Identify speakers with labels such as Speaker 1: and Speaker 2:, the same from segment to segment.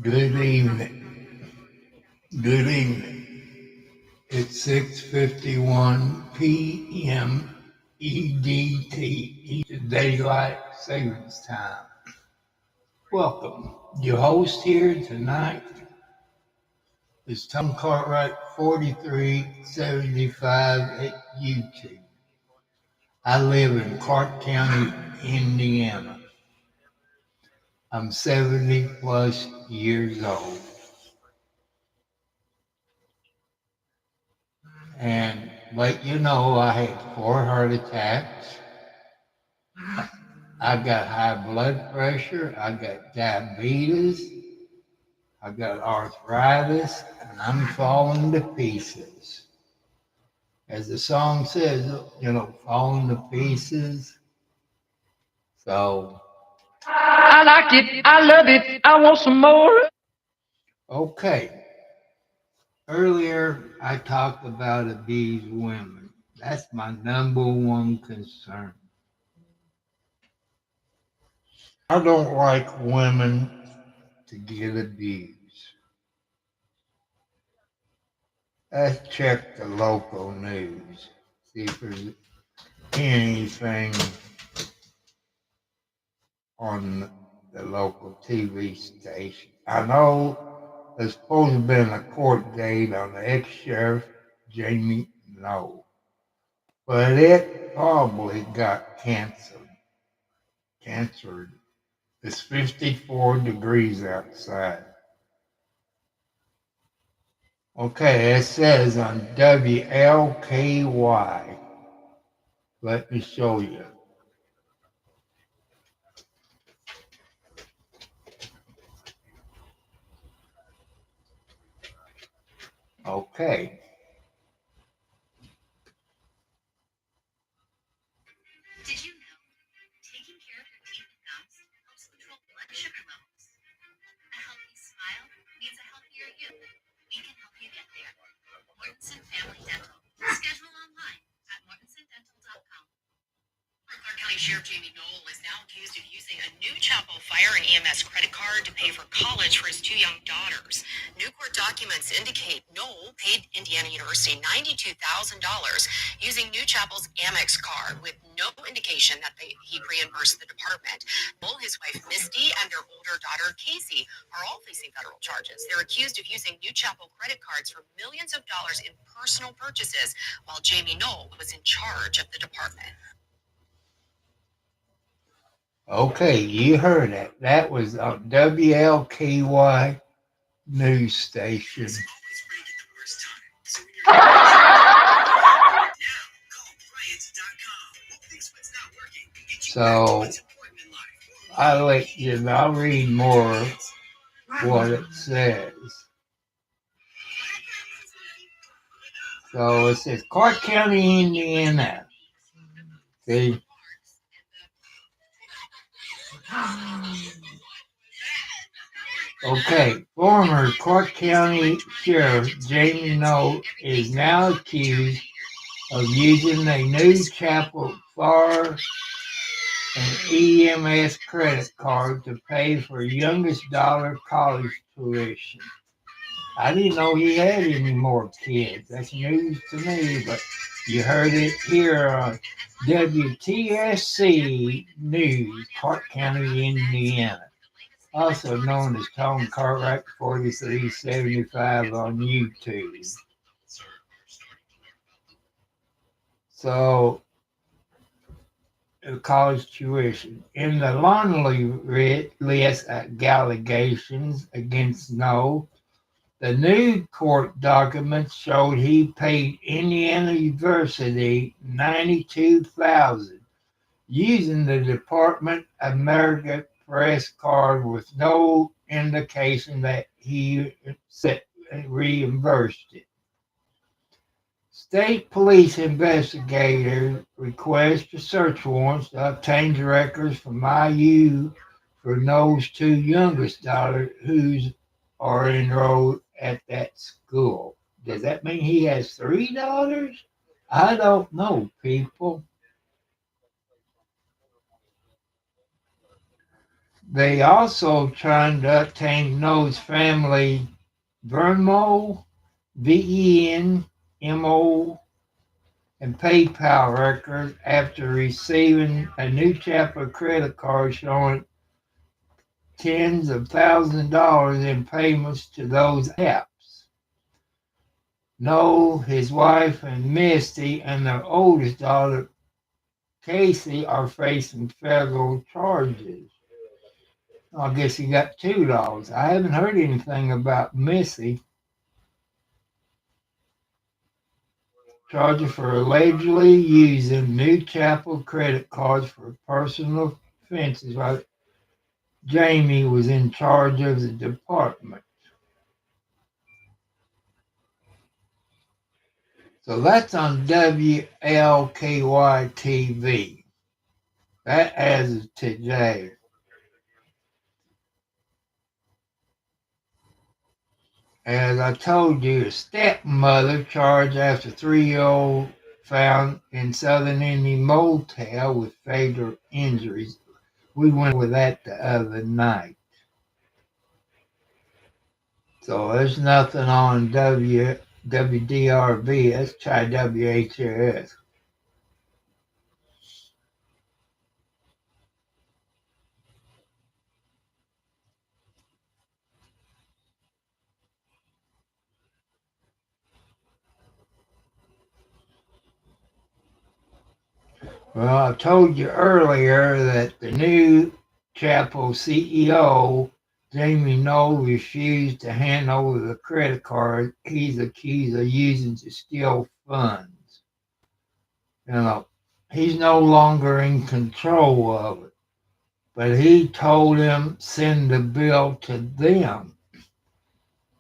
Speaker 1: Good evening. Good evening. It's 6:51 p.m. EDT, Eastern Daylight Savings Time. Welcome. Your host here tonight is Tom Cartwright, 4375 at YouTube. I live in Clark County, Indiana. I'm 70 plus years old. And let you know, I had 4 heart attacks. I got high blood pressure. I got diabetes. I got arthritis, and I'm falling to pieces. As the song says, falling to pieces. So,
Speaker 2: I like it. I love it. I want some more.
Speaker 1: okay. Earlier, I talked about abused women. That's my number one concern. I don't like women to get abused. Let's check the local news, see if there's anything on the local TV station. I know there's supposed to have been a court date on the ex-sheriff Jamie Noe, but it probably got canceled. It's 54 degrees outside. Okay, it says on WLKY. Let me show you. Okay.
Speaker 3: Did you know taking care of your teeth and gums helps control blood sugar levels? A healthy smile means a healthier you. We can help you get there. Mortensen Family Dental. Schedule online at mortensondental.com. Clark County Sheriff Jamie Knoll is now accused of using a New Chapel Fire and EMS credit card to pay for college for his 2 young daughters. New court documents indicate Knoll paid Indiana University $92,000 using New Chapel's Amex card with no indication that he reimbursed the department. Knoll, his wife Misty, and their older daughter Casey are all facing federal charges. They're accused of using New Chapel credit cards for millions of dollars in personal purchases while Jamie Knoll was in charge of the department.
Speaker 1: Okay, you heard it. That was on WLKY news station. So I'll read more what it says. So it says Clark County, Indiana. See? Okay, former Clark County Sheriff Jamie Knoll is now accused of using a New Chapel Fire and EMS credit card to pay for youngest daughter college tuition. I didn't know he had any more kids. That's news to me, but you heard it here on WTSC News, Clark County, Indiana. Also known as Tom Cartwright 4375 on YouTube. So, college tuition. In the laundry list allegations against Knoll, the new court documents showed he paid Indiana University $92,000 using the Department of American Press card with no indication that he reimbursed it. State police investigators requested search warrants to obtain records from IU for Knoll's 2 youngest daughters who are enrolled at that school. Does that mean he has 3 daughters? I don't know, people. They also trying to obtain No's family Venmo, VENMO, and PayPal records after receiving a New Chapel credit card showing tens of thousands of dollars in payments to those apps. No, his wife and Misty and their oldest daughter Casey are facing federal charges. I guess he got $2. I haven't heard anything about Missy. Charges for allegedly using New Chapel credit cards for personal offenses while Jamie was in charge of the department. So that's on WLKY TV. That as of today. As I told you, a stepmother charged after 3-year-old found in Southern Indian motel with fatal injuries. We went with that the other night. So there's nothing on WDRB. Let's try WHRS. Well, I told you earlier that the New Chapel CEO, Jamie Knoll, refused to hand over the credit card he's accused of using to steal funds. He's no longer in control of it. But he told him send the bill to them.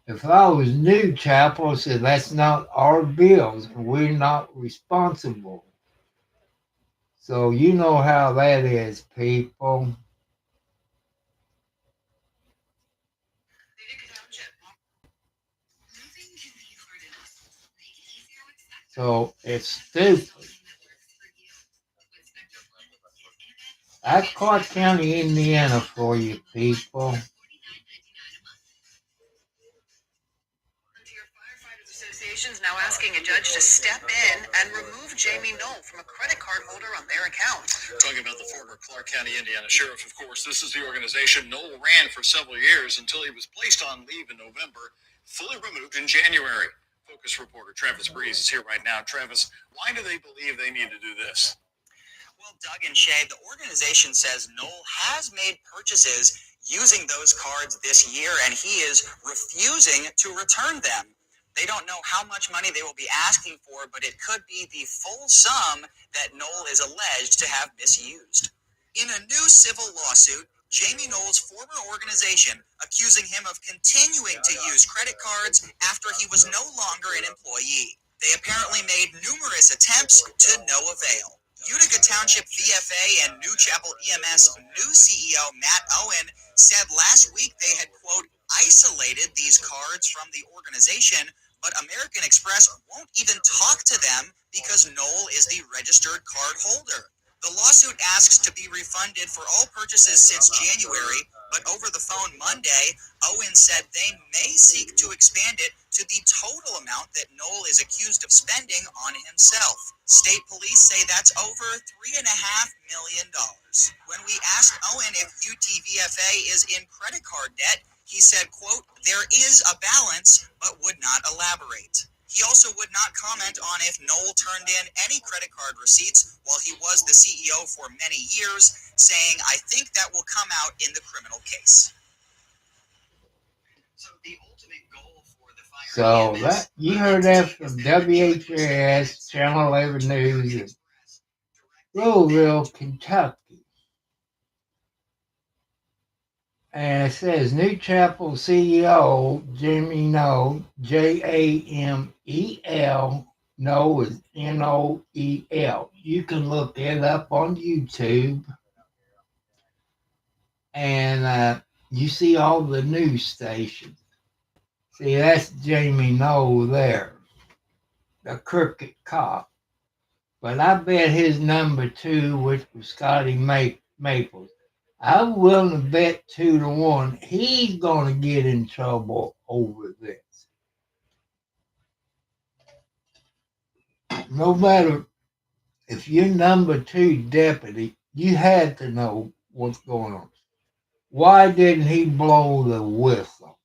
Speaker 1: If I was New Chapel, I said that's not our bills and we're not responsible. So you know how that is, people. So it's stupid. That's Clark County, Indiana for you people.
Speaker 4: Association's now asking a judge to step in and remove Jamie Knoll from a credit card holder on their account.
Speaker 5: Talking about the former Clark County, Indiana sheriff, of course, this is the organization Knoll ran for several years until he was placed on leave in November, fully removed in January. Focus reporter Travis Breeze is here right now. Travis, why do they believe they need to do this?
Speaker 4: Well, Doug and Shay, the organization says Knoll has made purchases using those cards this year, and he is refusing to return them. They don't know how much money they will be asking for, but it could be the full sum that Knoll is alleged to have misused. In a new civil lawsuit, Jamie Knoll's former organization accusing him of continuing to use credit cards after he was no longer an employee. They apparently made numerous attempts to no avail. Utica Township VFA and New Chapel EMS new CEO Matt Owen said last week they had, quote, isolated these cards from the organization, but American Express won't even talk to them because Knoll is the registered card holder. The lawsuit asks to be refunded for all purchases since January, but over the phone Monday, Owen said they may seek to expand it to the total amount that Knoll is accused of spending on himself. State police say that's over $3.5 million. When we asked Owen if UTVFA is in credit card debt, he said, quote, there is a balance, but would not elaborate. He also would not comment on if Knoll turned in any credit card receipts while he was the CEO for many years, saying, I think that will come out in the criminal case. So the ultimate goal for the fire.
Speaker 1: So that you heard that from WHRS, Channel 11 News in Louisville, Kentucky. And it says New Chapel CEO Jamie Knoll, Jamel, Knoll is Noel. You can look it up on YouTube. And you see all the news stations. See, that's Jamie Knoll there, the crooked cop. But I bet his number two, which was Scotty Maples, I'm willing to bet 2-1 he's going to get in trouble over this. No matter if you're number 2 deputy, you had to know what's going on. Why didn't he blow the whistle?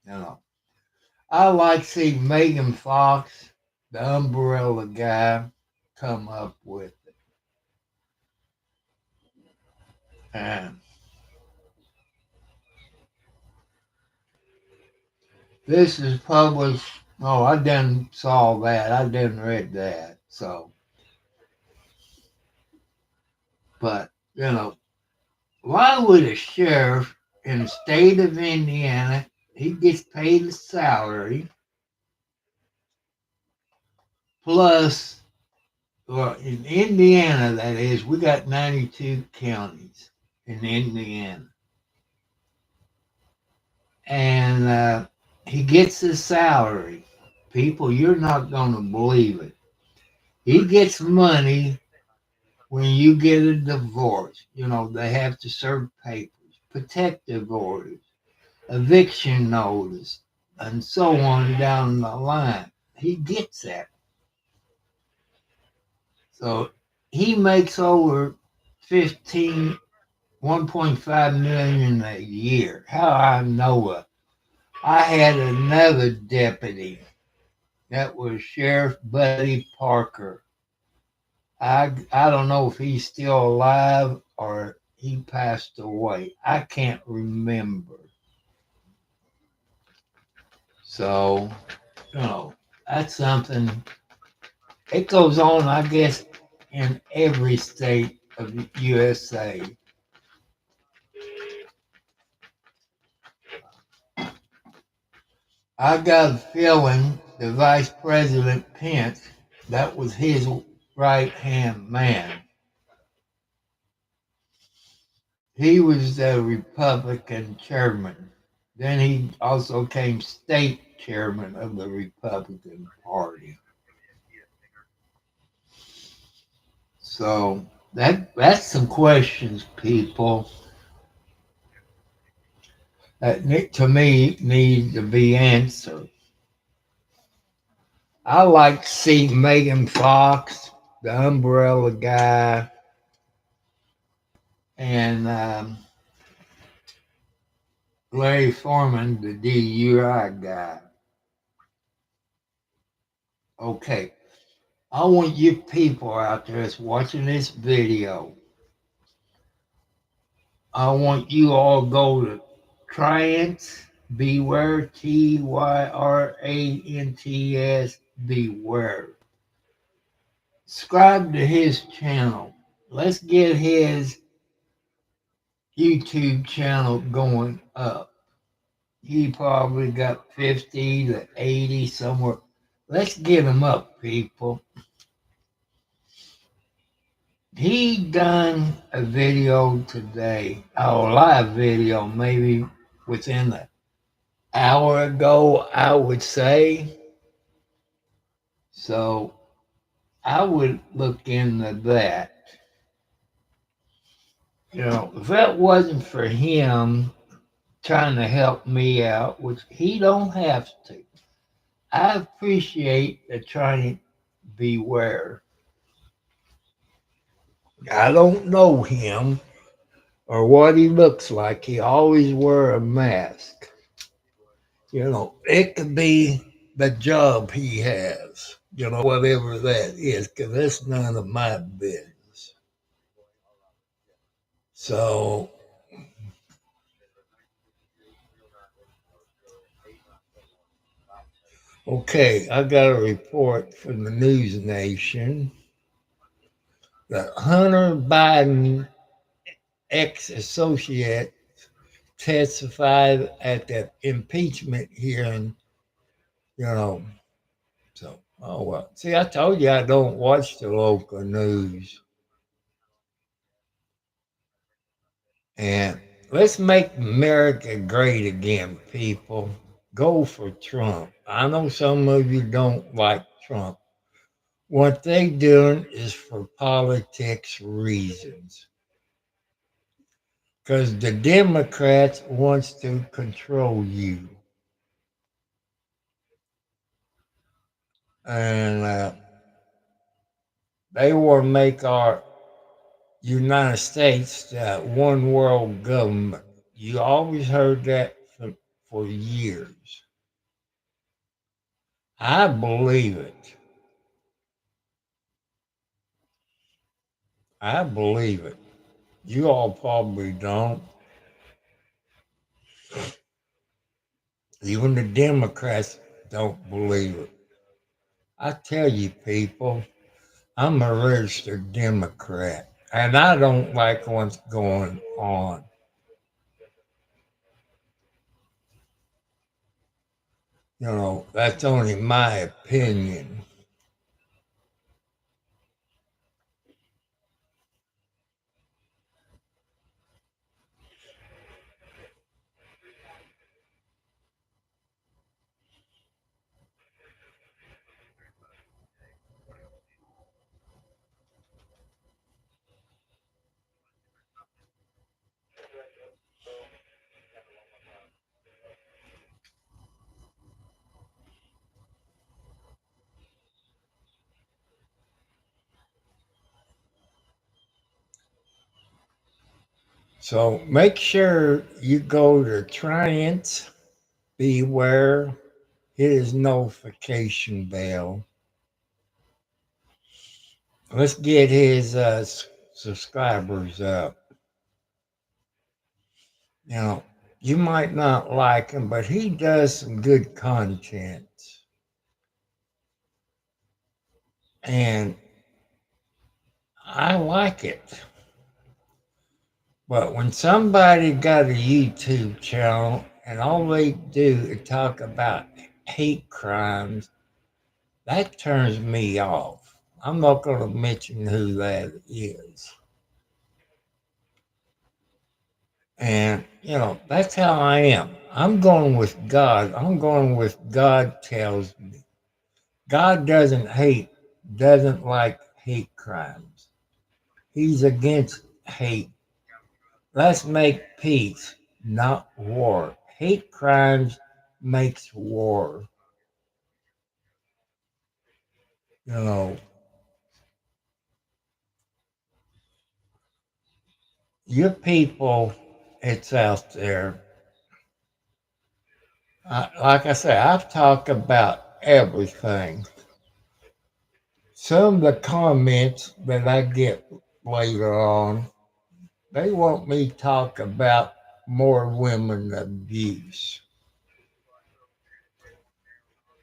Speaker 1: You know, I like to see Megan Fox, the umbrella guy, come up with it. And this is published. Oh, I didn't saw that. I didn't read that. So, but you know, why would a sheriff in the state of Indiana, he gets paid a salary plus, well, in Indiana, that is, we got 92 counties in Indiana. And he gets his salary. People, you're not going to believe it. He gets money when you get a divorce. You know, they have to serve papers, protective orders, eviction notice, and so on down the line. He gets that. So he makes over 1.5 million a year. How I know it? I had another deputy that was Sheriff Buddy Parker. I don't know if he's still alive or he passed away. I can't remember. So, you know, that's something. It goes on, I guess, in every state of the USA. I got a feeling the Vice President Pence, that was his right-hand man. He was the Republican chairman. Then he also became state chairman of the Republican Party. So that's some questions, people, that to me need to be answered. I like to see Megan Fox, the umbrella guy, and Larry Foreman, the DUI guy. Okay, I want you people out there that's watching this video, I want you all to go to Tyrants Beware, Tyrants Beware. Subscribe to his channel. Let's get his YouTube channel going up. He probably got 50 to 80 somewhere. Let's get him up, people. He done a video today, a live video, maybe within an hour ago, I would say. So I would look into that. You know, if that wasn't for him trying to help me out, which he don't have to, I appreciate the trying to beware. I don't know him or what he looks like. He always wear a mask. You know, it could be the job he has, you know, whatever that is, because that's none of my business. So, okay, I got a report from the News Nation that Hunter Biden ex-associate testified at that impeachment hearing, you know. So, oh well. See, I told you I don't watch the local news. And let's make America great again, people. Go for Trump. I know some of you don't like Trump. What they doing is for politics reasons. because the Democrats wants to control you. And they want to make our United States one world government. You always heard that for years. I believe it. I believe it. You all probably don't. Even the Democrats don't believe it. I tell you, people, I'm a registered Democrat, and I don't like what's going on. You know, that's only my opinion. So make sure you go to Triance, beware, hit his notification bell. Let's get his subscribers up. You know, you might not like him, but he does some good content. And I like it. But when somebody got a YouTube channel and all they do is talk about hate crimes, that turns me off. I'm not going to mention who that is. And, you know, that's how I am. I'm going with God. I'm going with God tells me. God doesn't like hate crimes. He's against hate. Let's make peace, not war. Hate crimes makes war. You know, your people, it's out there. Like I say, I've talked about everything. Some of the comments that I get later on, they want me to talk about more women abuse.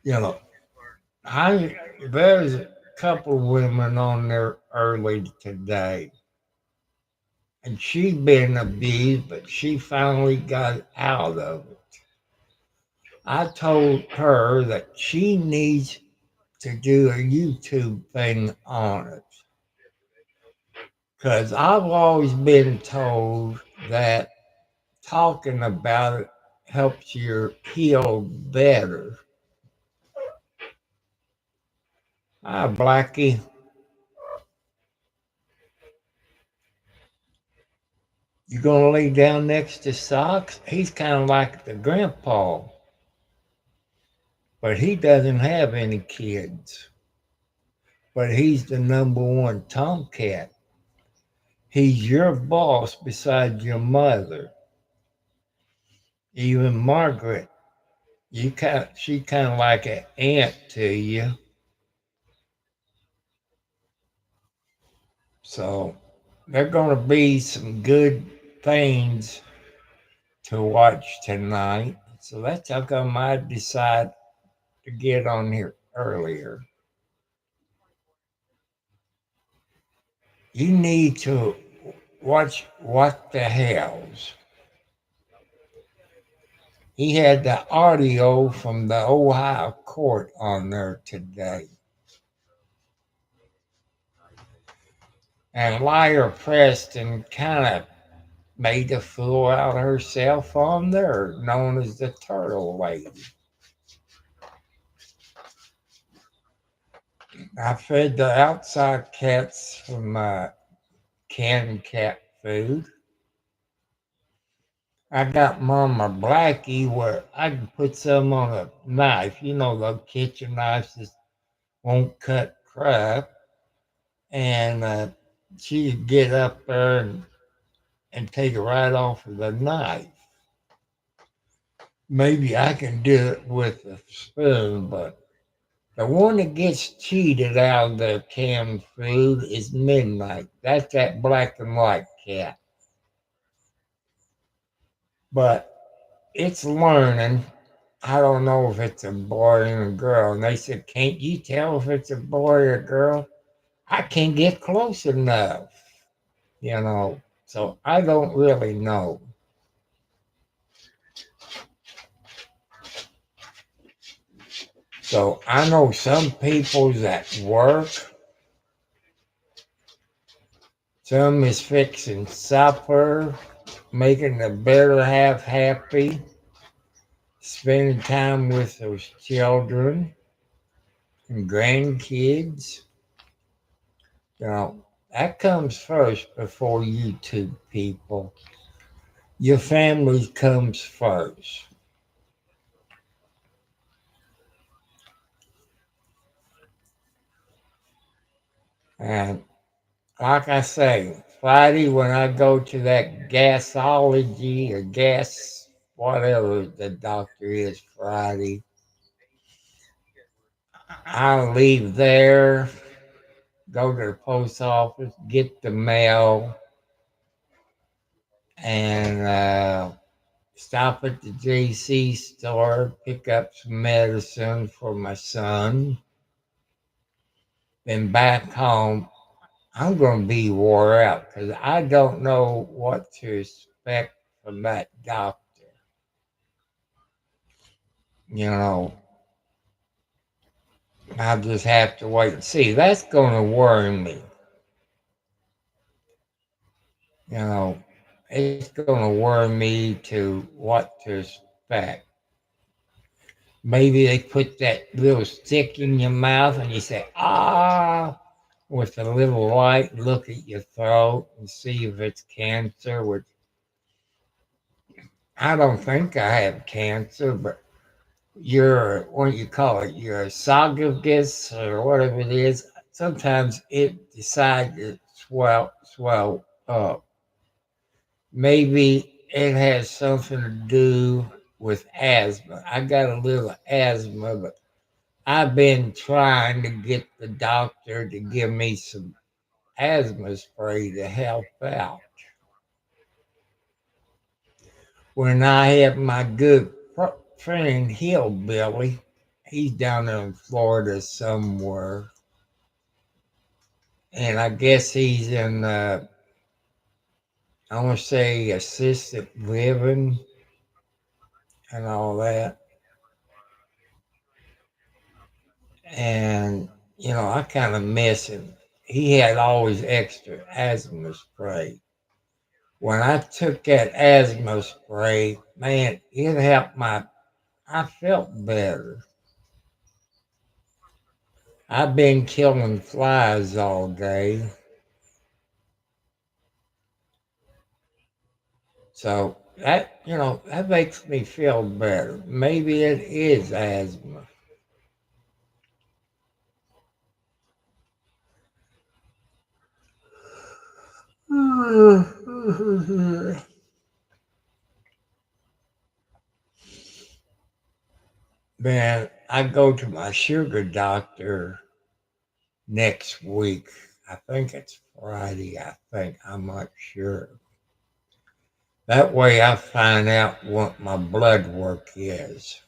Speaker 1: You know, there's a couple of women on there early today, and she'd been abused, but she finally got out of it. I told her that she needs to do a YouTube thing on it. Because I've always been told that talking about it helps you heal better. Hi, Blackie. You gonna lay down next to Socks? He's kind of like the grandpa, but he doesn't have any kids. But he's the number one tomcat. He's your boss beside your mother. Even Margaret, she kind of like an aunt to you. So there are going to be some good things to watch tonight. So that's how come I decided to get on here earlier. You need to watch What the Hells. He had the audio from the Ohio court on there today. And Liar Preston kind of made a fool out of herself on there, known as the Turtle Lady. I fed the outside cats from canned cat food. I got Mama Blackie where I can put some on a knife. You know, those kitchen knives that won't cut crap. And she'd get up there and take it right off of the knife. Maybe I can do it with a spoon, but the one that gets cheated out of the canned food is Midnight. That's that black and white cat. But it's learning. I don't know if it's a boy and a girl. And they said, can't you tell if it's a boy or a girl? I can't get close enough, you know. So I don't really know. So I know some people's at work. Some is fixing supper, making the better half happy, spending time with those children and grandkids. You know, that comes first before you two people. Your family comes first. And like I say, Friday when I go to that gasology or gas, whatever the doctor is Friday, I'll leave there, go to the post office, get the mail, and stop at the JC store, pick up some medicine for my son. Then back home, I'm going to be wore out because I don't know what to expect from that doctor. You know, I'll just have to wait and see. That's going to worry me. You know, it's going to worry me to what to expect. Maybe they put that little stick in your mouth and you say, ah, with a little light, look at your throat and see if it's cancer. Which I don't think I have cancer, but your, what do you call it, your esophagus or whatever it is, sometimes it decides to swell up. Maybe it has something to do with asthma. I got a little asthma, but I've been trying to get the doctor to give me some asthma spray to help out. When I have my good friend Hillbilly, he's down there in Florida somewhere, and I guess he's in, I want to say, assisted living and all that. And, you know, I kind of miss him. He had always extra asthma spray. When I took that asthma spray, man, it helped I felt better. I've been killing flies all day. So that, you know, that makes me feel better. Maybe it is asthma. Man, I go to my sugar doctor next week. I think it's Friday. I'm not sure. That way I find out what my blood work is.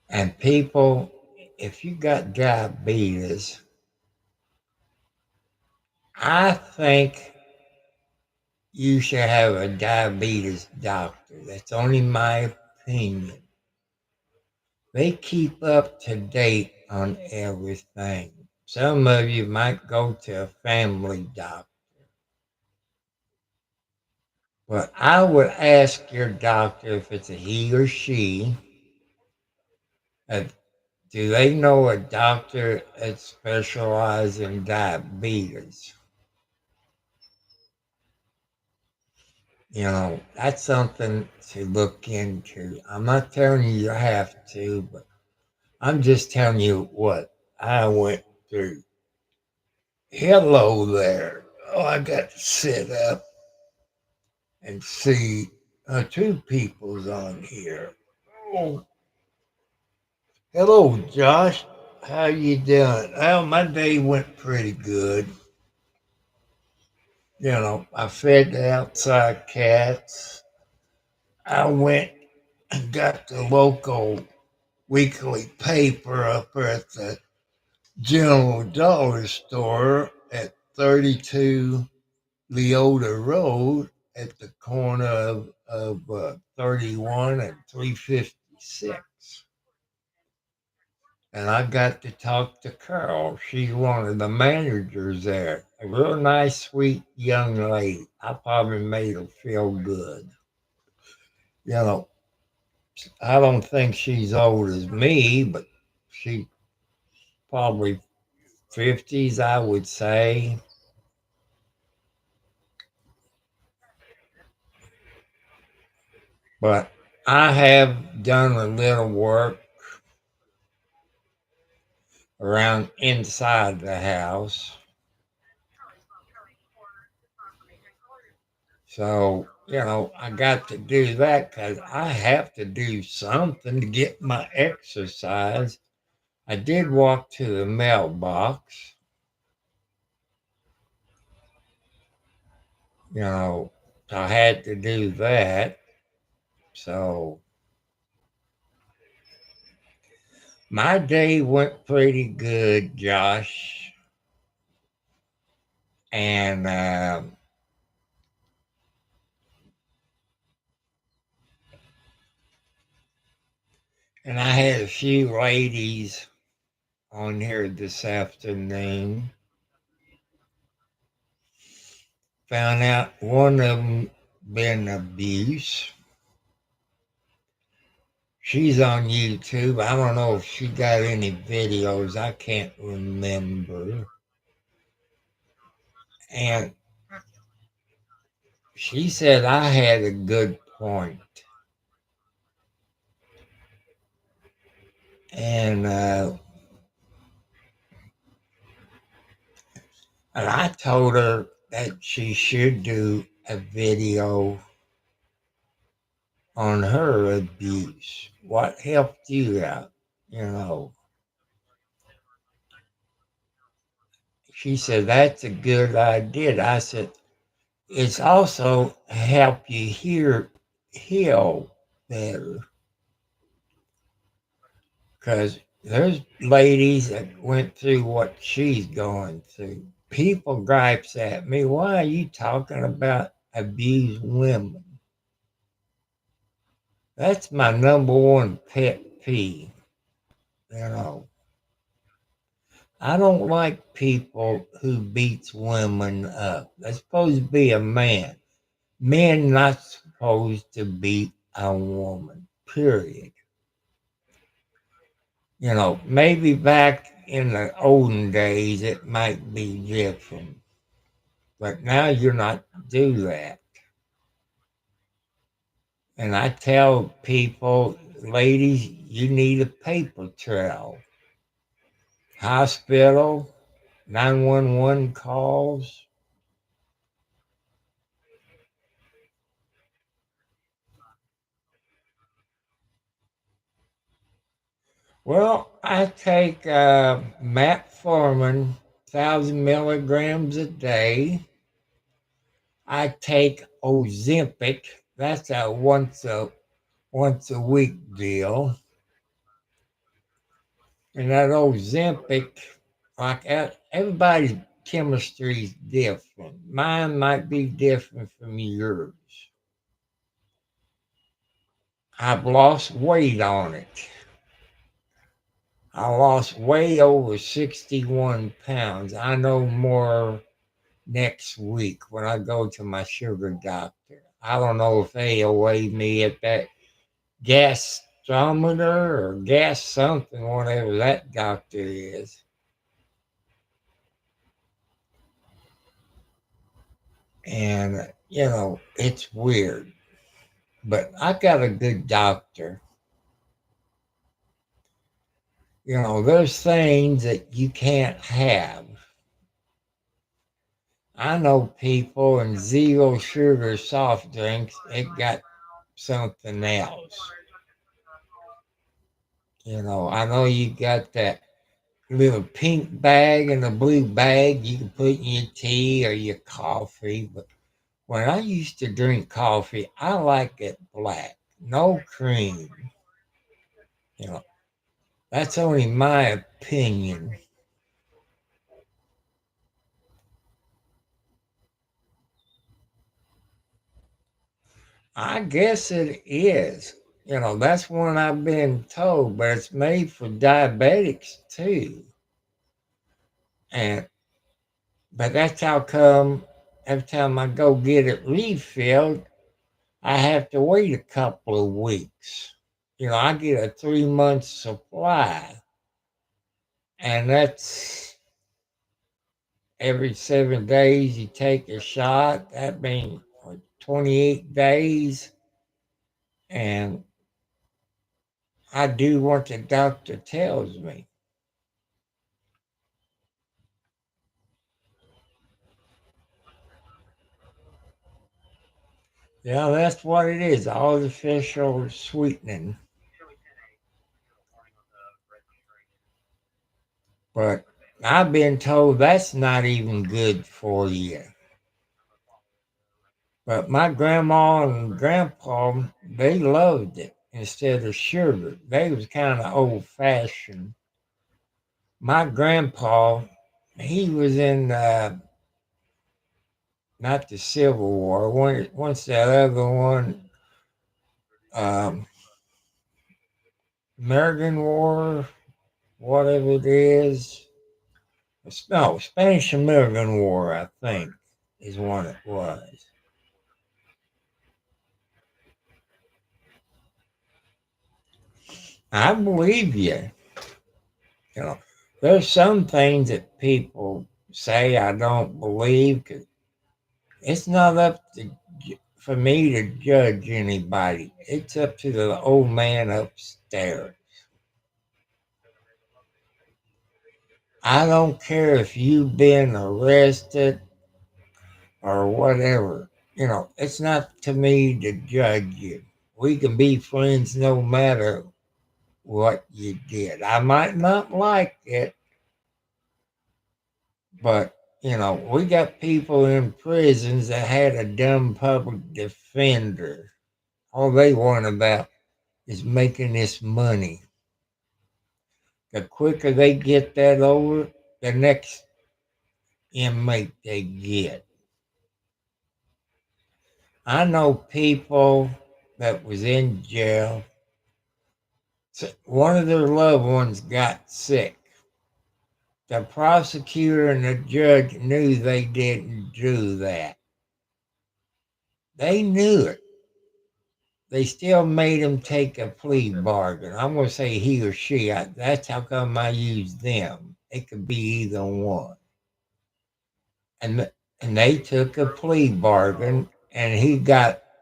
Speaker 1: And people, if you got diabetes, I think you should have a diabetes doctor. That's only my opinion. They keep up to date on everything. Some of you might go to a family doctor. But I would ask your doctor if it's a he or she, uh, do they know a doctor that specializes in diabetes? That's something to look into. I'm not telling you you have to, but I'm just telling you what I went through. Hello there. Oh, I got to sit up and see two people's on here. Oh, hello, Josh. How you doing? Well, my day went pretty good. I fed the outside cats. I went and got the local weekly paper up at the General Dollar Store at 32 Leota Road at the corner of 31 and 356. And I got to talk to Carol. She's one of the managers there. A real nice, sweet young lady. I probably made her feel good. You know, I don't think she's old as me, but she probably 50s, I would say. But I have done a little work around inside the house. So, I got to do that because I have to do something to get my exercise. I did walk to the mailbox. I had to do that. So, my day went pretty good, Josh. And and I had a few ladies on here this afternoon. Found out one of them been abuse. She's on YouTube. I don't know if she got any videos. I can't remember. And she said I had a good point. And I told her that she should do a video on her abuse. What helped you out, you know? She said, that's a good idea. I said, it's also help you heal better. Because there's ladies that went through what she's going through. People gripes at me, why are you talking about abused women? That's my number one pet peeve. I don't like people who beats women up. They're supposed to be a man. Men not supposed to beat a woman, period. Maybe back in the olden days it might be different. But now you're not do that. And I tell people, ladies, you need a paper trail. Hospital, 911 calls. Well, I take metformin, 1,000 milligrams a day. I take Ozempic. That's a once a week deal. And that Ozempic, like everybody's chemistry is different. Mine might be different from yours. I've lost weight on it. I lost way over 61 pounds. I know more next week when I go to my sugar doctor. I don't know if they'll weigh me at that gastrometer or gas something, whatever that doctor is. And it's weird. But I got a good doctor. There's things that you can't have. I know people in zero sugar soft drinks, it got something else. I know you got that little pink bag and a blue bag you can put in your tea or your coffee. But when I used to drink coffee, I like it black, no cream. You know, that's only my opinion. I guess it is. That's one I've been told, but it's made for diabetics too. And but that's how come every time I go get it refilled, I have to wait a couple of weeks. I get a 3 month supply, and that's every 7 days you take a shot. That means 28 days, and I do what the doctor tells me. Yeah, that's what it is. Artificial sweetening. But I've been told that's not even good for you. But my grandma and grandpa, they loved it instead of sugar. They was kind of old fashioned. My grandpa, he was in not the Civil War. Once that other one, um, American War, whatever it is. No, Spanish American War, I think, is what it was. I believe you. You know, there's some things that people say I don't believe. 'Cause it's not for me to judge anybody. It's up to the old man upstairs. I don't care if you've been arrested or whatever. It's not to me to judge you. We can be friends no matter what you did. I might not like it, but we got people in prisons that had a dumb public defender. All they want about is making this money. The quicker they get that over, the next inmate they get. I know people that was in jail. One of their loved ones got sick. The prosecutor and the judge knew they didn't do that. They knew it. They still made him take a plea bargain. I'm going to say he or she. That's how come I use them. It could be either one. And they took a plea bargain, and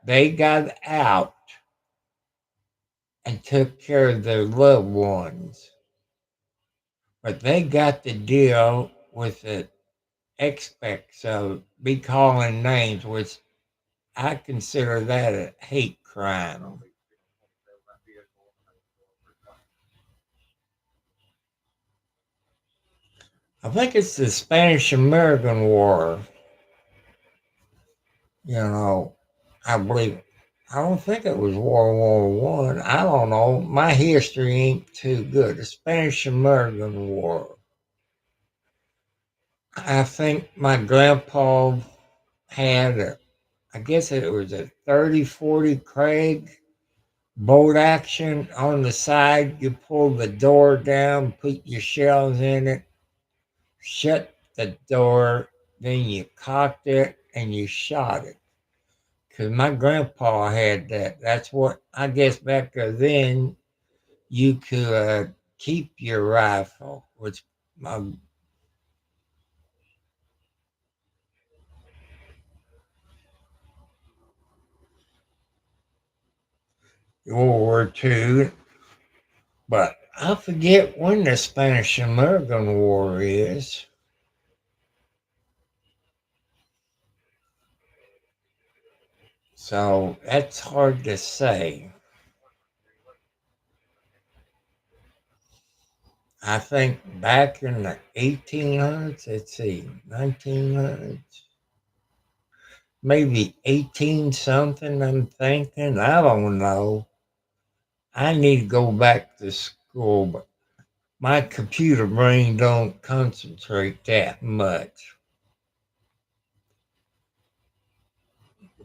Speaker 1: they got out and took care of their loved ones. But they got to deal with the aspects of be calling names, which I consider that a hate crime. I think it's the Spanish American War. I believe. I don't think it was World War One. I don't know. My history ain't too good. The Spanish American War. I think my grandpa had I guess it was a 30-40 Craig bolt action on the side. You pull the door down, put your shells in it, shut the door, then you cocked it and you shot it. Because my grandpa had that. That's what, I guess back then, you could keep your rifle, which my World War II. But I forget when the Spanish-American War is. So that's hard to say. I think back in the 1800s, let's see, 1900s, maybe 18 something, I'm thinking. I don't know. I need to go back to school, but my computer brain don't concentrate that much.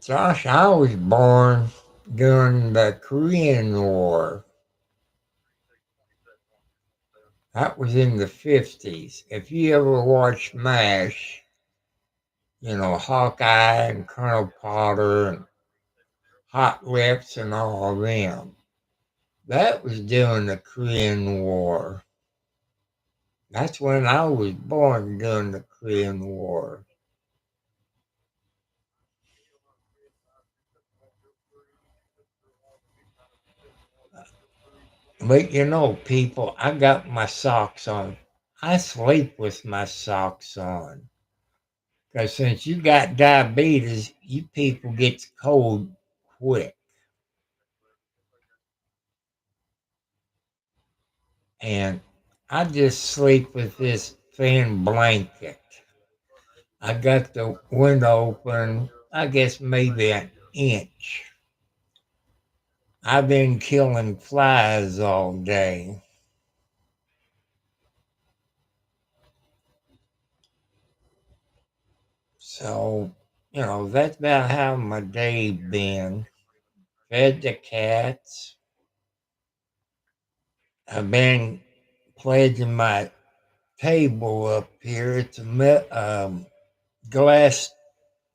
Speaker 1: Josh, I was born during the Korean War. That was in the 50s. If you ever watched MASH, you know, Hawkeye and Colonel Potter and Hot Lips and all of them, that was during the Korean War. That's when I was born, during the Korean War. But you know, people, I got my socks on. I sleep with my socks on. Because since you got diabetes, you people get cold quick. And I just sleep with this thin blanket. I got the window open, I guess maybe an inch. I've been killing flies all day. So, you know, that's about how my day been. Fed the cats. I've been pledging my table up here. It's a glass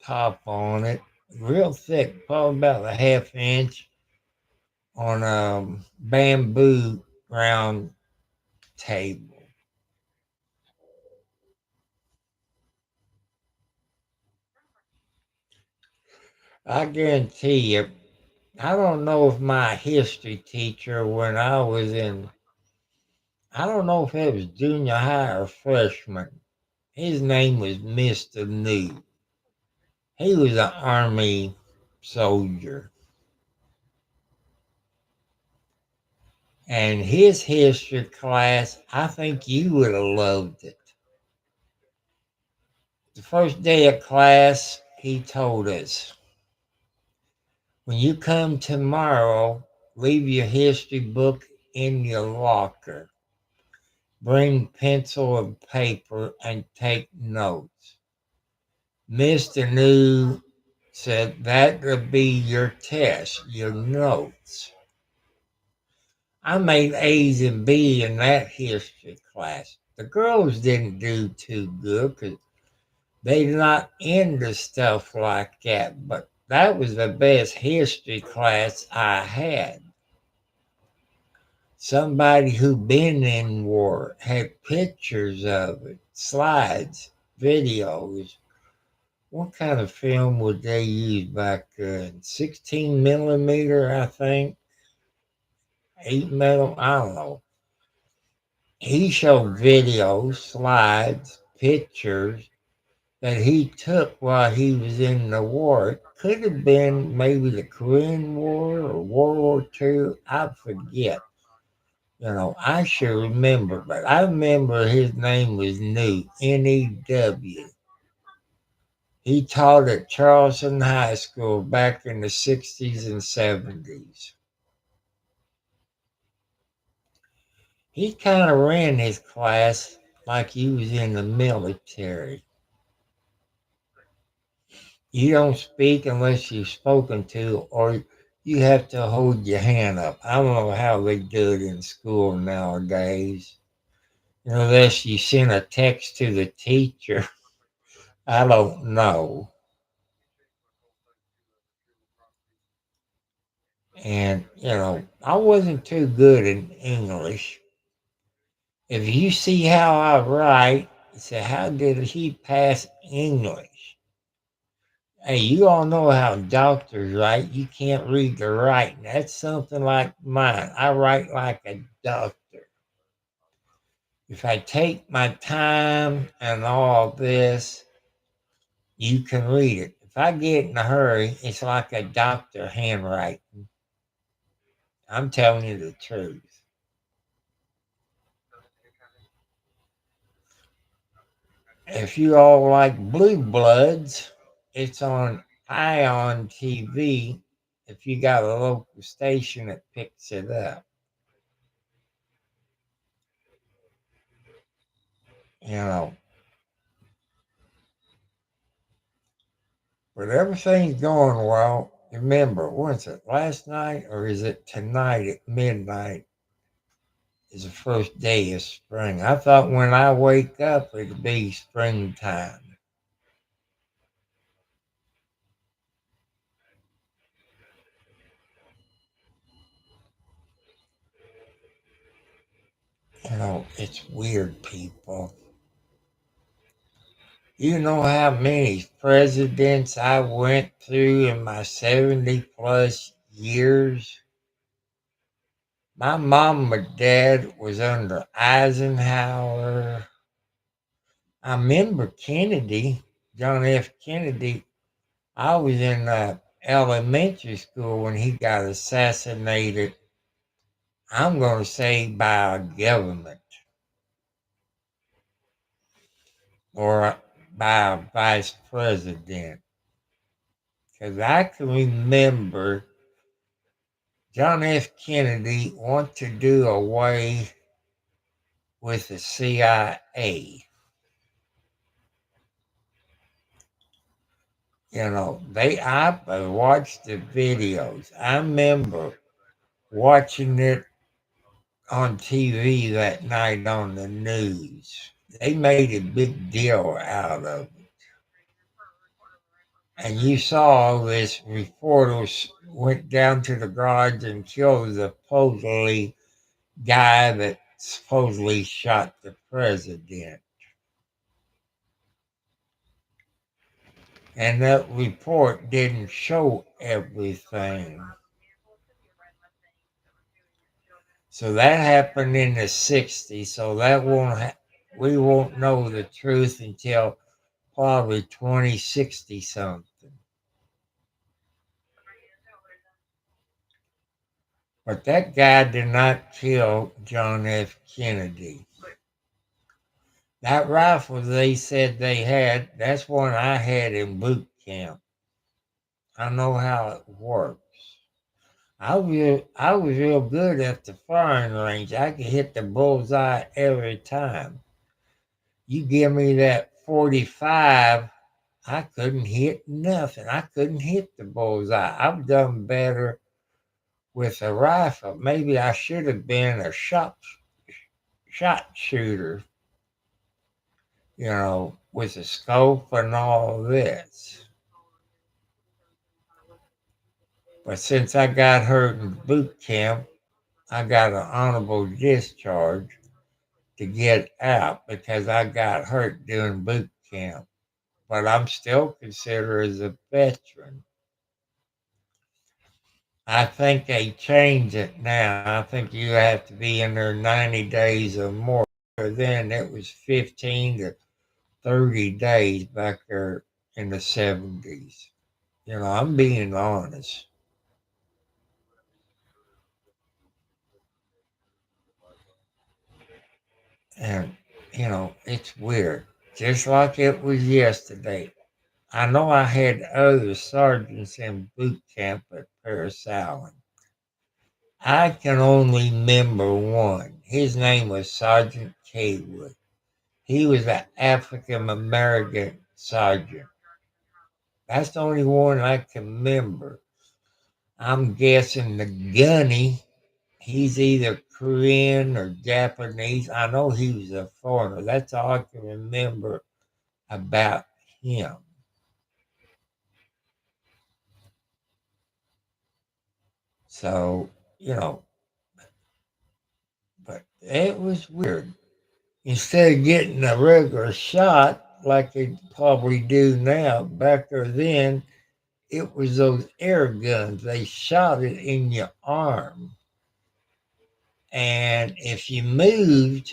Speaker 1: top on it, real thick, probably about a half inch, on a bamboo round table. I guarantee you, I don't know if my history teacher, when I was in, I don't know if it was junior high or freshman, his name was Mr. New. He was an Army soldier. And his history class, I think you would have loved it. The first day of class, he told us, when you come tomorrow, leave your history book in your locker. Bring pencil and paper and take notes. Mr. New said that would be your test, your notes. I made A's and B's in that history class. The girls didn't do too good because they're not into stuff like that, but that was the best history class I had. Somebody who been in war had pictures of it, slides, videos. What kind of film would they use back then? 16 millimeter, I think. 8 metal, I don't know. He showed videos, slides, pictures that he took while he was in the war. It could have been maybe the Korean War or World War II. I forget. You know, I should remember, but I remember his name was New, N-E-W. He taught at Charleston High School back in the 60s and 70s. He kind of ran his class like he was in the military. You don't speak unless you're spoken to, or you have to hold your hand up. I don't know how they do it in school nowadays. Unless you send a text to the teacher. I don't know. And, you know, I wasn't too good in English. If you see how I write, you say, how did he pass English? Hey, you all know how doctors write. You can't read the writing. That's something like mine. I write like a doctor. If I take my time and all this, you can read it. If I get in a hurry, it's like a doctor handwriting. I'm telling you the truth. If you all like Blue Bloods, it's on Ion TV. If you got a local station that picks it up, you know. But everything's going well. Remember, was it last night or is it tonight at midnight? Is the first day of spring. I thought when I wake up it'd be springtime. You know, it's weird, people. You know how many presidents I went through in my 70 plus years? My mom and dad was under Eisenhower. I remember Kennedy, John F. Kennedy. I was in elementary school when he got assassinated. I'm going to say by our government or by our vice president. Because I can remember John F. Kennedy wanted to do away with the CIA. You know, I watched the videos. I remember watching it on TV that night on the news. They made a big deal out of it. And you saw this reporters went down to the garage and killed the supposedly guy that supposedly shot the president. And that report didn't show everything. So that happened in the 60s. So that we won't know the truth until probably 2060 something. But that guy did not kill John F. Kennedy. That rifle they said they had, that's one I had in boot camp. I know how it works. I was real good at the firing range. I could hit the bullseye every time. You give me that 45, I couldn't hit nothing. I couldn't hit the bullseye. I've done better with a rifle. Maybe I should have been a shot shooter, you know, with a scope and all this. But since I got hurt in boot camp, I got an honorable discharge to get out because I got hurt during boot camp. But I'm still considered as a veteran. I think they changed it now. I think you have to be in there 90 days or more. Then it was 15 to 30 days back there in the 70s. You know, I'm being honest. And, you know, it's weird. Just like it was yesterday. I know I had other sergeants in boot camp at Paris Island. I can only remember one. His name was Sergeant Kaywood. He was an African American sergeant. That's the only one I can remember. I'm guessing the gunny, he's either Korean or Japanese. I know he was a foreigner. That's all I can remember about him. So, you know, but it was weird. Instead of getting a regular shot like they probably do now, back there then, it was those air guns. They shot it in your arm. And if you moved,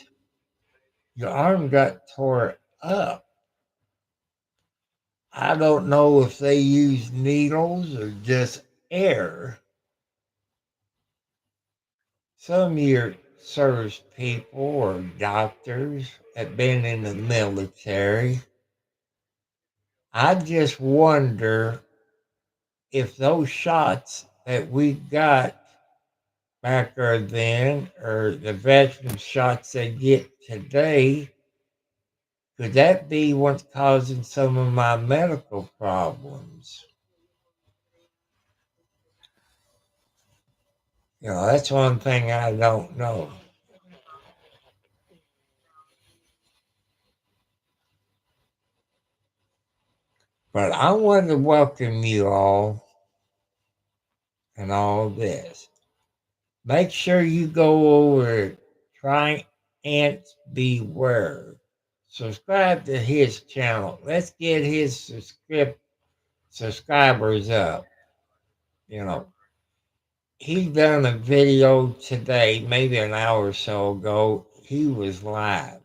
Speaker 1: your arm got tore up. I don't know if they used needles or just air. Some of your service people or doctors have been in the military. I just wonder if those shots that we got back then or the veteran shots they get today, could that be what's causing some of my medical problems? That's one thing I don't know. But I want to welcome you all and all this. Make sure you go over to Try Ants Beware. Subscribe to his channel. Let's get his subscribers up. He done a video today, maybe an hour or so ago. He was live.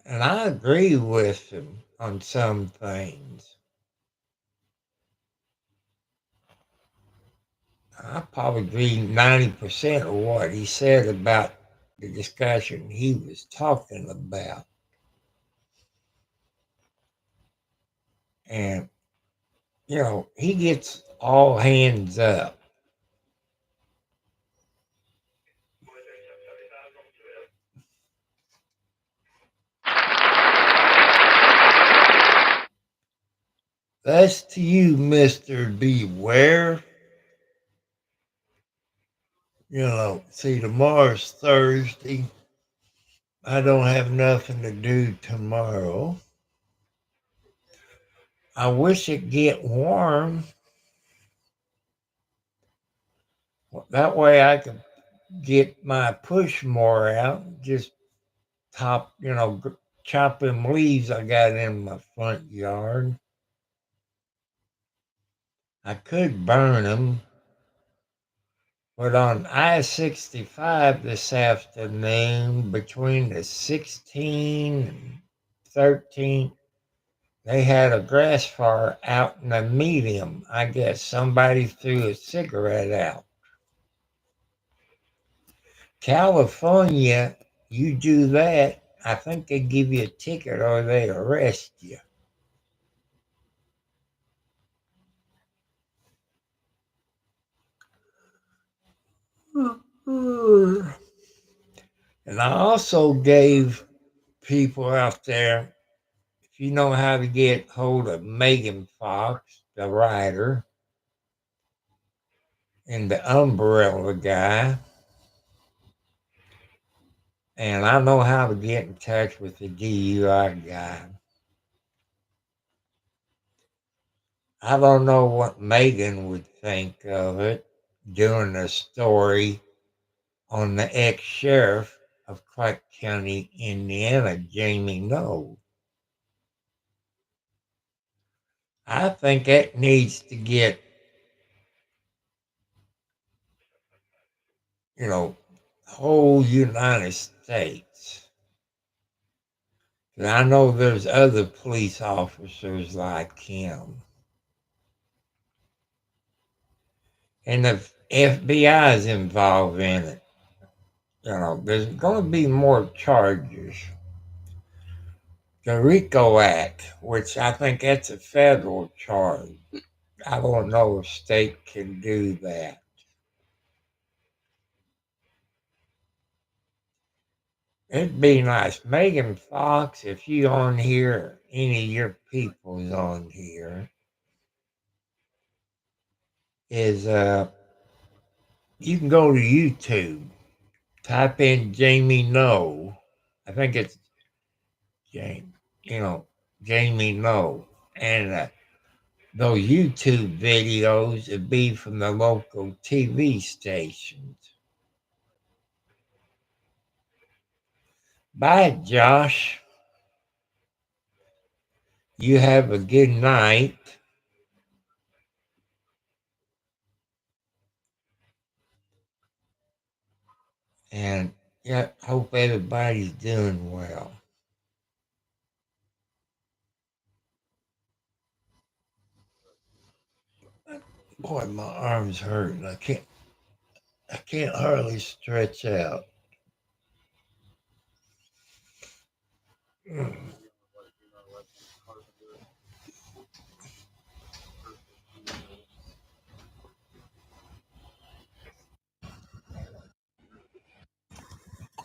Speaker 1: And I agree with him on some things. I probably agree 90% of what he said about the discussion he was talking about. And, he gets all hands up. That's to you, Mr. Beware. See, tomorrow's Thursday. I don't have nothing to do tomorrow. I wish it'd get warm. That way I could get my push mower out, just chop them leaves I got in my front yard. I could burn them. But on I-65 this afternoon, between the 16th and 13th, they had a grass fire out in the medium. I guess somebody threw a cigarette out. California, you do that, I think they give you a ticket or they arrest you. And I also gave people out there, if you know how to get hold of Megan Fox, the writer, and the umbrella guy, and I know how to get in touch with the DUI guy. I don't know what Megan would think of it, doing a story on the ex-sheriff of Clark County, Indiana, Jamie Knoll. I think that needs to get, whole United States. And I know there's other police officers like him. And the FBI is involved in it. There's going to be more charges. The RICO Act, which I think that's a federal charge. I don't know if state can do that. It'd be nice. Megan Fox, if you on here, any of your people's on here, is you can go to YouTube, type in Jamie Knoll. I think it's Jamie Knoll. And those YouTube videos would be from the local TV stations. Bye, Josh. You have a good night. And yeah, hope everybody's doing well. Boy, my arms hurt. I can't hardly stretch out.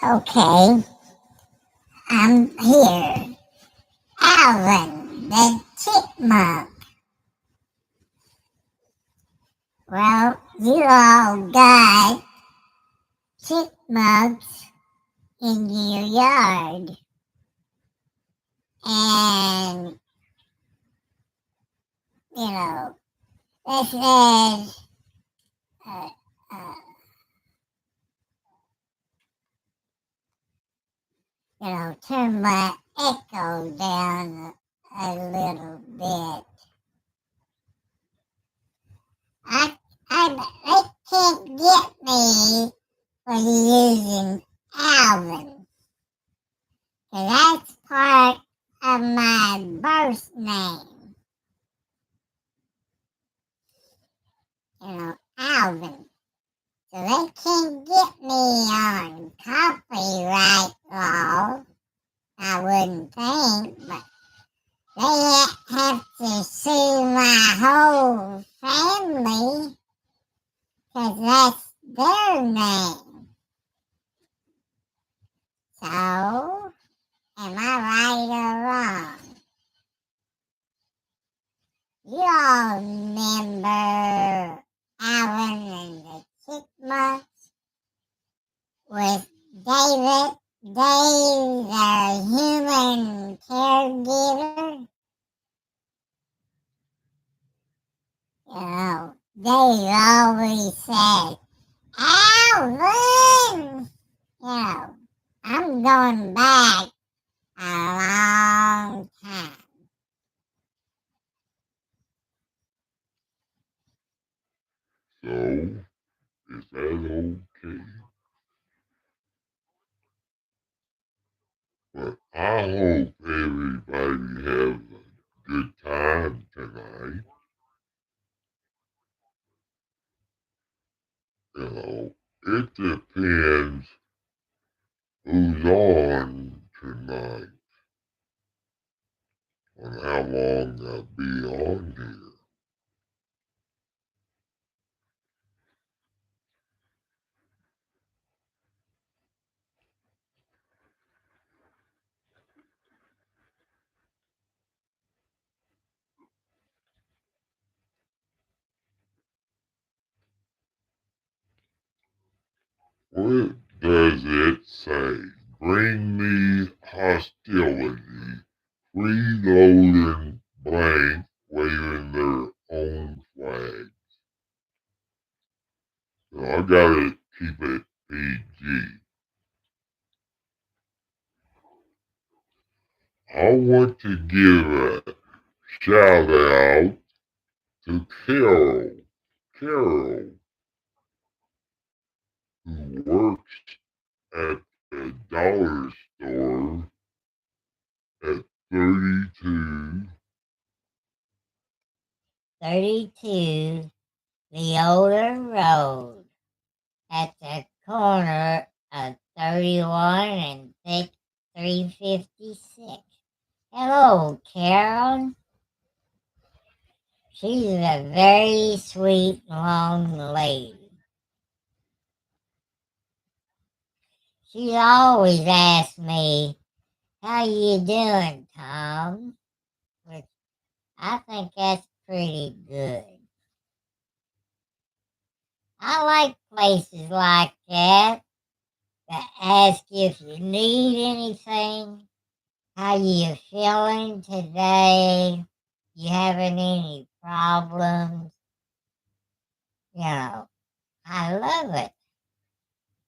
Speaker 6: Okay, I'm here. Alvin, the chipmunk. Well, you all got chipmunks in your yard. And, this is, turn my echo down a little bit. They can't get me for using Alvin. 'Cause that's part of my birth name. Alvin. So they can't get me on copyright law, I wouldn't think, but they have to sue my whole family, 'cause that's their name. So, am I right or wrong? You all remember Alvin and the Chipmunks with David? Dave, the human caregiver. Dave always said, Alvin! I'm going back a long time.
Speaker 7: So, is that okay? But I hope everybody has a good time tonight. It depends who's on tonight, on how long they'll be on here. What does it say? Bring me hostility, freeloading blank, waving their own flag. So I gotta keep it PG. I want to give a shout out to Carol. Carol, who works at the dollar store at 32
Speaker 6: Leola Road at the corner of 31 and 356. Hello, Carol. She's a very sweet, long lady. She always asks me, how you doing, Tom? Which I think that's pretty good. I like places like that ask if you need anything. How you feeling today? You having any problems? I love it.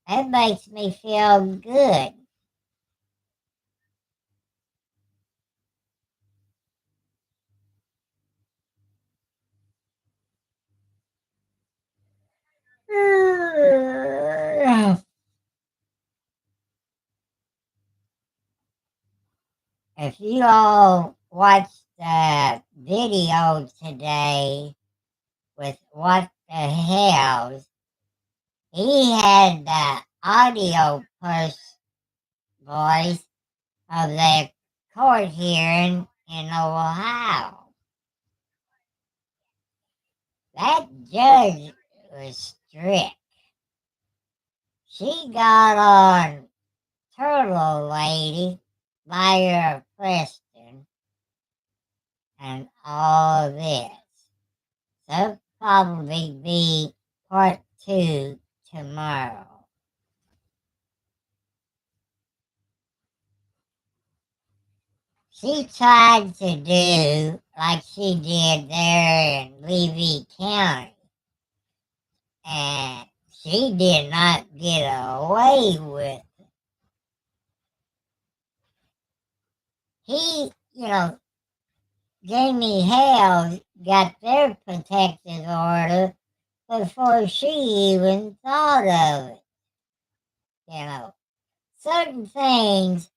Speaker 6: That makes me feel good. if you all watched the video today with What the Hells, he had the audio voice of the court hearing in Ohio. That judge was strict. She got on Turtle Lady, Liar Preston, and all this. So probably be part 2 tomorrow. She tried to do like she did there in Levy County, and she did not get away with it. Jamie Hale got their protective order before she even thought of it. Certain things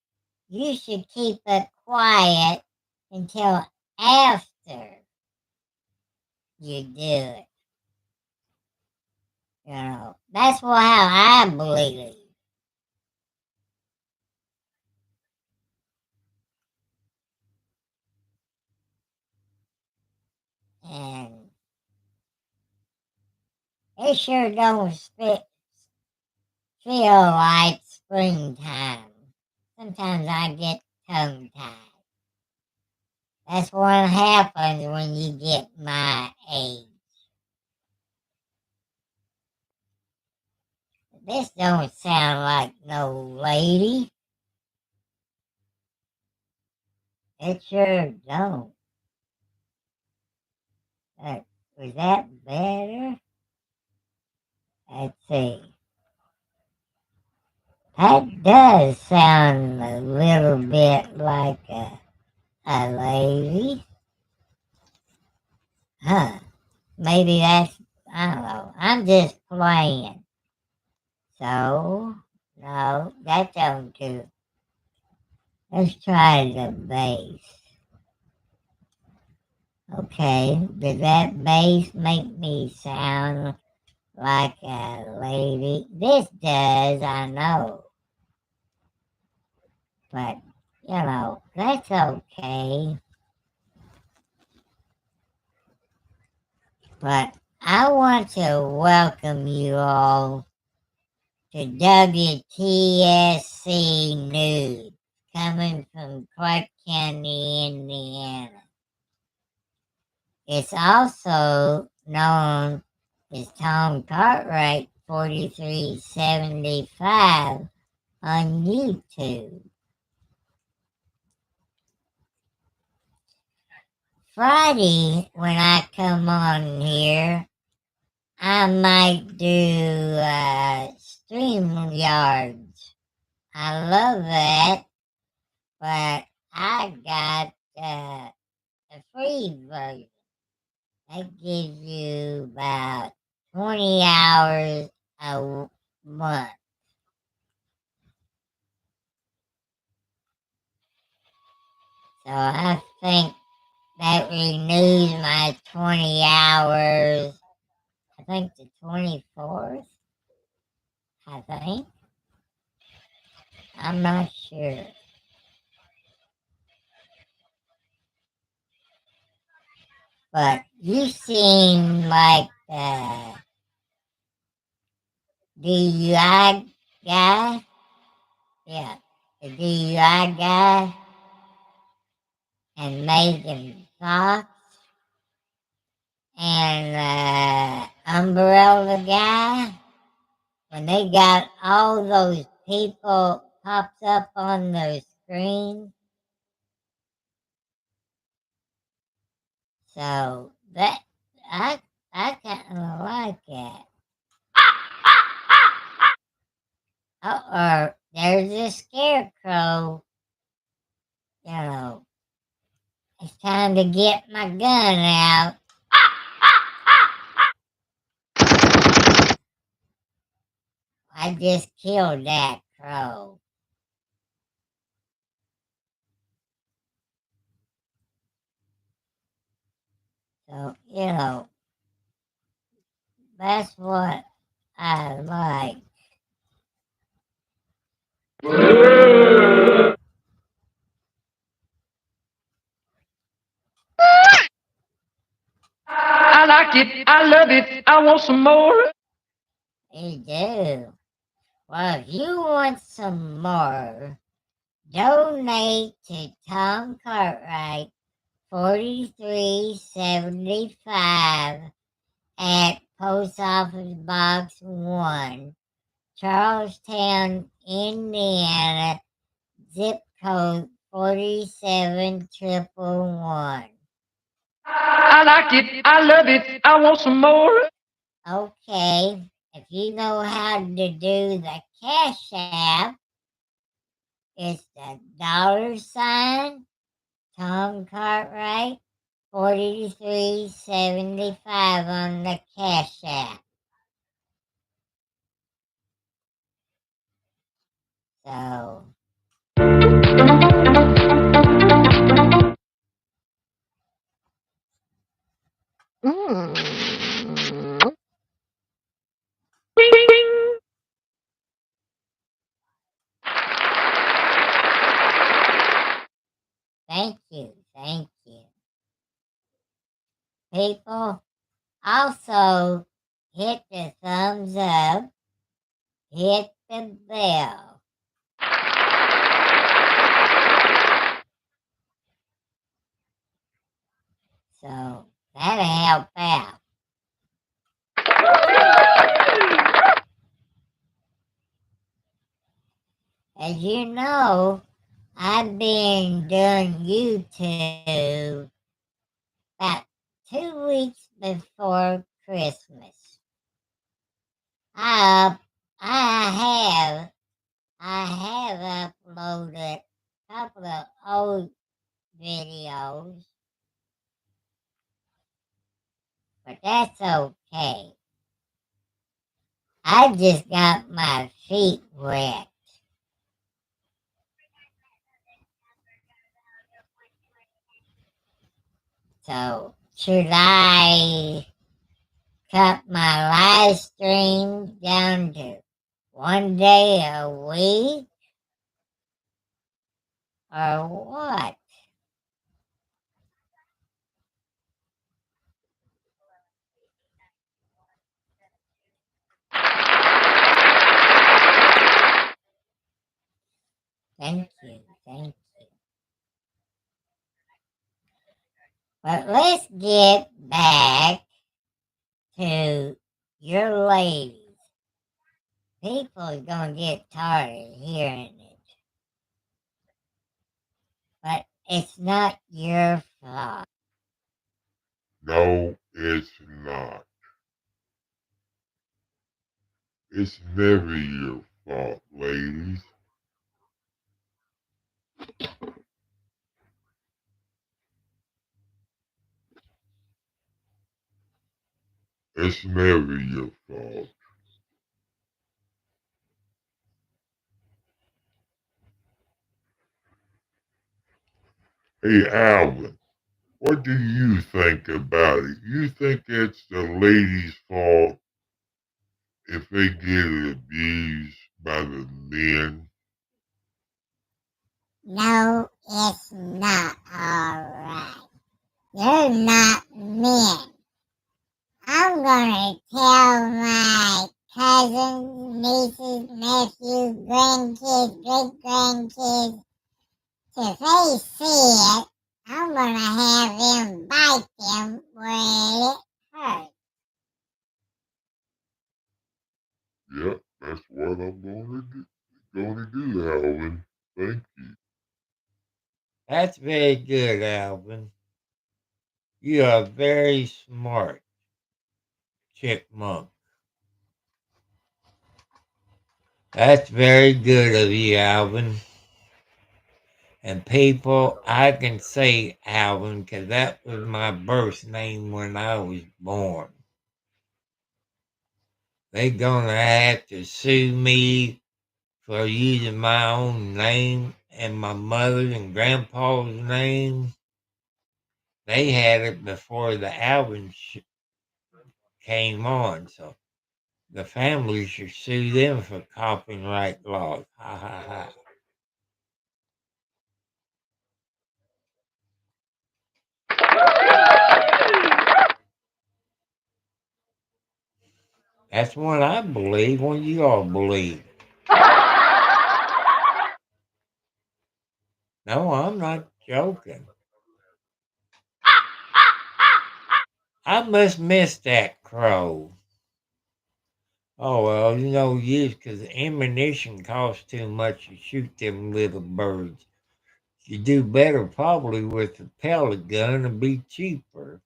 Speaker 6: you should keep it quiet until after you do it. That's how I believe. And it sure don't feel like springtime. Sometimes I get tongue-tied. That's what happens when you get my age. This don't sound like no lady. It sure don't. Was that better? Let's see. That does sound a little bit like a lady. Huh. Maybe that's, I don't know. I'm just playing. So, no, that don't do. Let's try the bass. Okay, did that bass make me sound like a lady? This does, I know. But, that's okay. But I want to welcome you all to WTSC News, coming from Clark County, Indiana. It's also known as Tom Cartwright 4375 on YouTube. Friday, when I come on here, I might do StreamYards. I love that, but I got a free version. That gives you about 20 hours a month. So I think that renews my 20 hours. I think the 24th. I think. I'm not sure. But you seem like the DUI guy. Yeah, the DUI guy. And Megan Fox. And Umbrella guy. When they got all those people popped up on their screen. So that I kind of like it. Or there's a scarecrow. It's time to get my gun out. I just killed that crow. So, that's what I like.
Speaker 2: I like it. I love it. I want some more.
Speaker 6: You do. Well, if you want some more, donate to Tom Cartwright, 4375 at Post Office Box 1, Charlestown, Indiana, zip code 47111.
Speaker 2: I like it. I love it. I want some more.
Speaker 6: Okay, if you know how to do the Cash App, it's the $, Tom Cartwright, 4375 on the Cash App. So, thank you. People, also hit the thumbs up, hit the bell. So, that'll help out. As you know, I've been doing YouTube about 2 weeks before Christmas. I have uploaded a couple of old videos, but that's okay. I just got my feet wet. So, should I cut my live stream down to one day a week? Or what? Thank you. But let's get back to your ladies. People are going to get tired of hearing it. But it's not your fault.
Speaker 7: No, it's not. It's never your fault, ladies. It's never your fault. Hey, Alvin, what do you think about it? You think it's the ladies' fault if they get abused by the men?
Speaker 6: No, it's not alright. You're not men. I'm gonna tell my cousins, nieces, nephews, grandkids, great grandkids, if they see it, I'm gonna have them bite them where it hurts.
Speaker 7: Yep, that's what I'm gonna do, Alvin. Thank you.
Speaker 1: That's very good, Alvin. You are very smart, chipmunk. That's very good of you, Alvin. And people, I can say Alvin because that was my birth name when I was born. They're gonna have to sue me for using my own name and my mother's and grandpa's name. They had it before the album came on, so the family should sue them for copyright laws. Ha ha ha. That's what I believe. What you all believe? No, I'm not joking. I must miss that crow. Oh, well, you know, because ammunition costs too much to shoot them little birds. You do better probably with a pellet gun and be cheaper.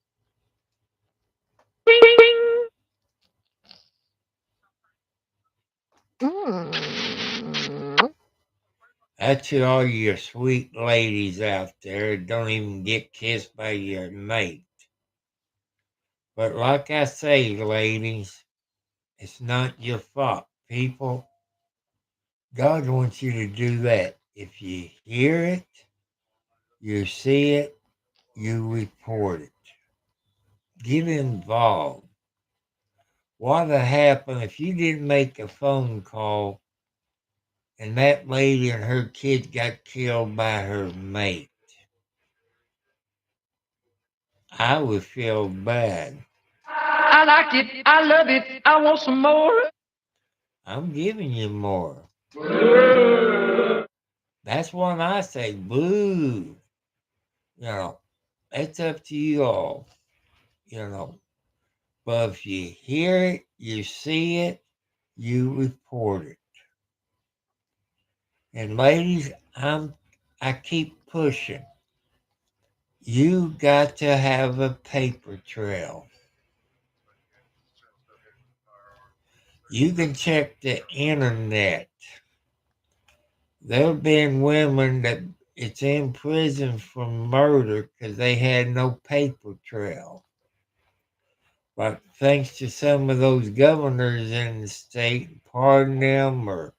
Speaker 1: That's to all your sweet ladies out there that don't even get kissed by your mate. But like I say, ladies, it's not your fault. People, God wants you to do that. If you hear it, you see it, you report it. Get involved. What would happen if you didn't make a phone call and that lady and her kid got killed by her mate? I would feel bad.
Speaker 2: I like it. I love it. I want some more.
Speaker 1: I'm giving you more. That's when I say boo. You know, it's up to you all. You know, but if you hear it, you see it, you report it. And ladies, I keep pushing. You got to have a paper trail. You can check the internet. There have been women that it's in prison for murder because they had no paper trail. But thanks to some of those governors in the state, pardon them or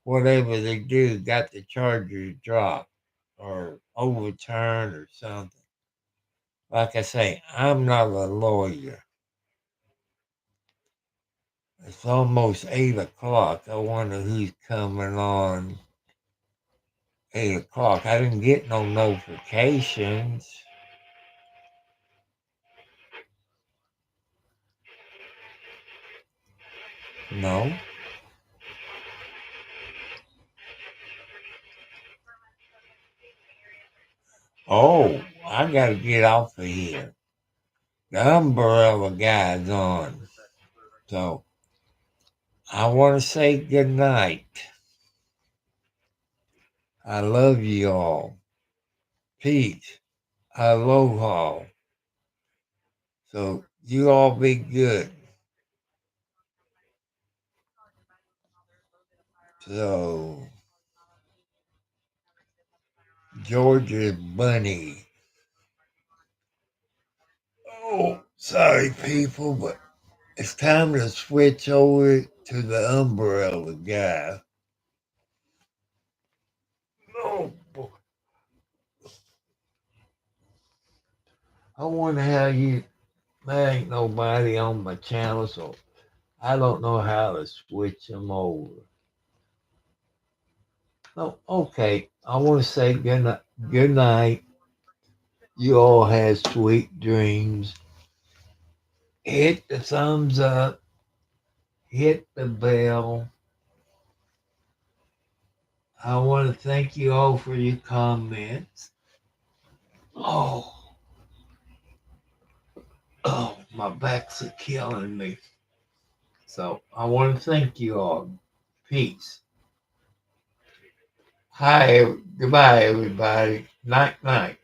Speaker 1: whatever they do, got the charges dropped or overturned or something. Like I say, I'm not a lawyer. It's almost 8 o'clock. I wonder who's coming on 8 o'clock. I didn't get no notifications. No. Oh, I gotta get off of here. The umbrella guy's on. So I want to say good night. I love you all. Peace. Aloha. So you all be good. So Georgia Bunny. Oh, sorry people, but it's time to switch over to the umbrella guy. Oh boy. I wonder how you. There ain't nobody on my channel, so I don't know how to switch them over. Oh, okay. I want to say good night. Good night. You all have sweet dreams. Hit the thumbs up. Hit the bell. I want to thank you all for your comments. Oh, my backs are killing me. So I want to thank you all. Peace. Hi, goodbye, everybody. Night, night.